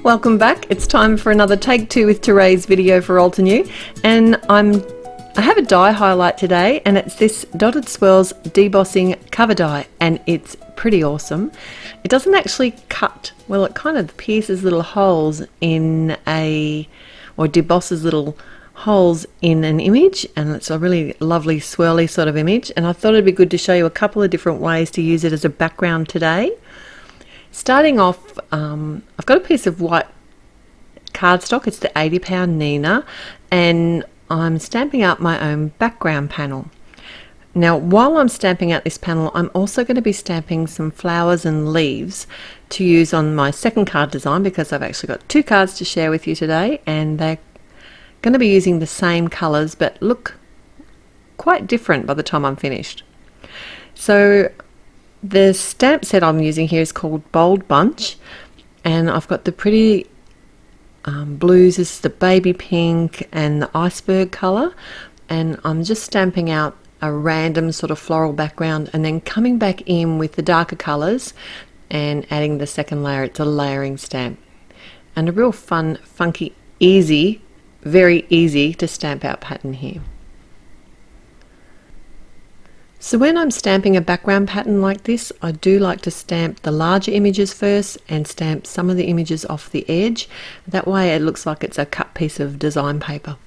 Welcome back. It's time for another Take 2 with Therese video for Altenew, and I have a die highlight today, and it's this Dotted Swirls Debossing cover die, and it's pretty awesome. It doesn't actually cut, well, it kind of pierces little holes in or debosses little holes in an image, and it's a really lovely swirly sort of image, and I thought it'd be good to show you a couple of different ways to use it as a background today. Starting off, I've got a piece of white cardstock. It's the 80-pound Nina, and I'm stamping out my own background panel. Now, while I'm stamping out this panel, I'm also going to be stamping some flowers and leaves to use on my second card design, because I've actually got two cards to share with you today, and they're going to be using the same colors but look quite different by the time I'm finished. So the stamp set I'm using here is called Bold Bunch, and I've got the pretty blues. This is the baby pink and the iceberg color, and I'm just stamping out a random sort of floral background and then coming back in with the darker colors and adding the second layer. It's a layering stamp and a real fun, funky, easy, very easy to stamp out pattern here. So when I'm stamping a background pattern like this, I do like to stamp the larger images first and stamp some of the images off the edge. That way it looks like it's a cut piece of design paper.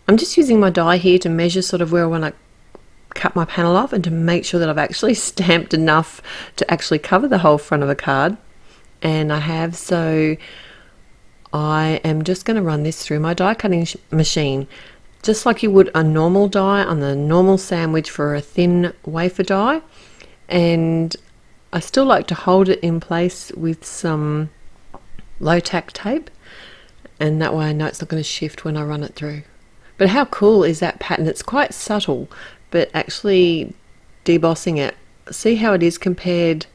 I'm just using my die here to measure sort of where I want to cut my panel off and to make sure that I've actually stamped enough to actually cover the whole front of a card. And I have, so I am just going to run this through my die cutting machine, just like you would a normal die on the normal sandwich for a thin wafer die. And I still like to hold it in place with some low tack tape, and that way I know it's not going to shift when I run it through. But how cool is that pattern? It's quite subtle, but actually debossing it, see how it is compared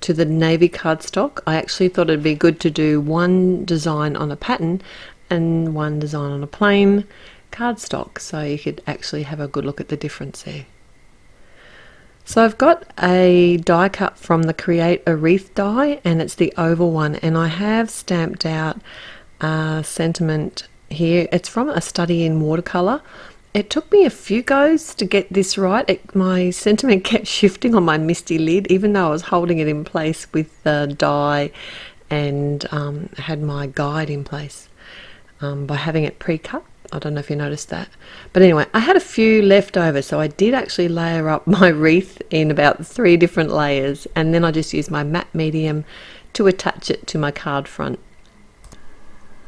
to the navy cardstock. I actually thought it'd be good to do one design on a pattern and one design on a plain cardstock, so you could actually have a good look at the difference there. So I've got a die cut from the Create-A-Wreath die, and it's the oval one, and I have stamped out a sentiment here. It's from a study in watercolor. It took me a few goes to get this right. My sentiment kept shifting on my misty lid, even though I was holding it in place with the die and had my guide in place by having it pre-cut. I don't know if you noticed that, but anyway, I had a few left over, so I did actually layer up my wreath in about 3 different layers, and then I just used my matte medium to attach it to my card front.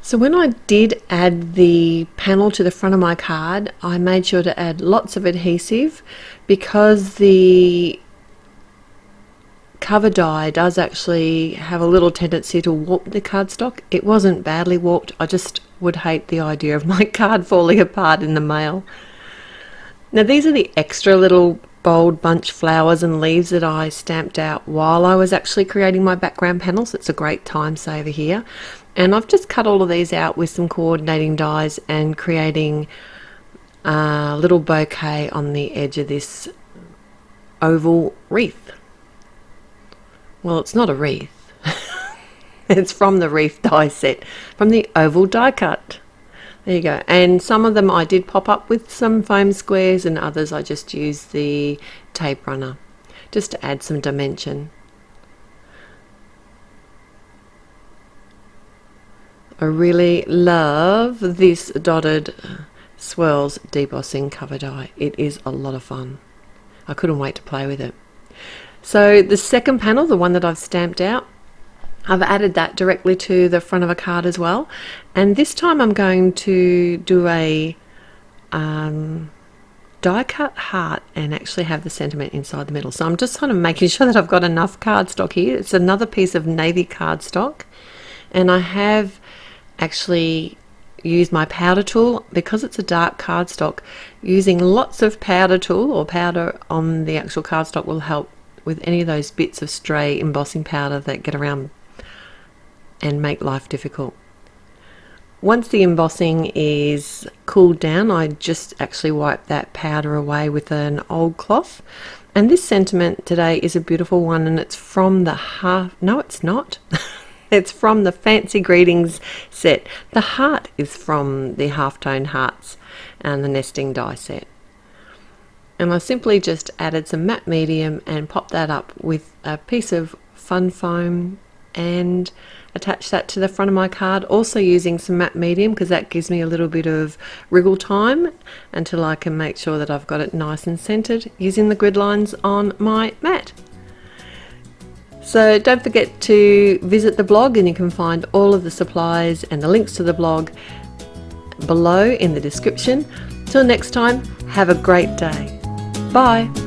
So when I did add the panel to the front of my card, I made sure to add lots of adhesive, because the cover die does actually have a little tendency to warp the cardstock. It wasn't badly warped, I just would hate the idea of my card falling apart in the mail. Now these are the extra little bold bunch flowers and leaves that I stamped out while I was actually creating my background panels. It's a great time saver here, and I've just cut all of these out with some coordinating dies and creating a little bouquet on the edge of this oval wreath. Well, it's not a wreath. It's from the Wreath Die Set, from the oval die cut. There you go. And some of them I did pop up with some foam squares, and others I just used the tape runner just to add some dimension. I really love this Dotted Swirls Debossing cover die. It is a lot of fun. I couldn't wait to play with it. So the second panel, the one that I've stamped out, I've added that directly to the front of a card as well, and this time I'm going to do a die cut heart and actually have the sentiment inside the middle. So I'm just kind of making sure that I've got enough cardstock here. It's another piece of navy cardstock, and I have actually used my powder tool. Because it's a dark cardstock, using lots of powder tool or powder on the actual cardstock will help with any of those bits of stray embossing powder that get around and make life difficult. Once the embossing is cooled down, I just actually wipe that powder away with an old cloth. And this sentiment today is a beautiful one, and it's from the no, it's not. It's from the Fancy Greetings set. The heart is from the Halftone Hearts and the Nesting Die set. And I simply just added some matte medium and popped that up with a piece of fun foam and attach that to the front of my card, also using some matte medium because that gives me a little bit of wriggle time until I can make sure that I've got it nice and centered using the grid lines on my mat. So don't forget to visit the blog, and you can find all of the supplies and the links to the blog below in the description. Till next time, have a great day. Bye.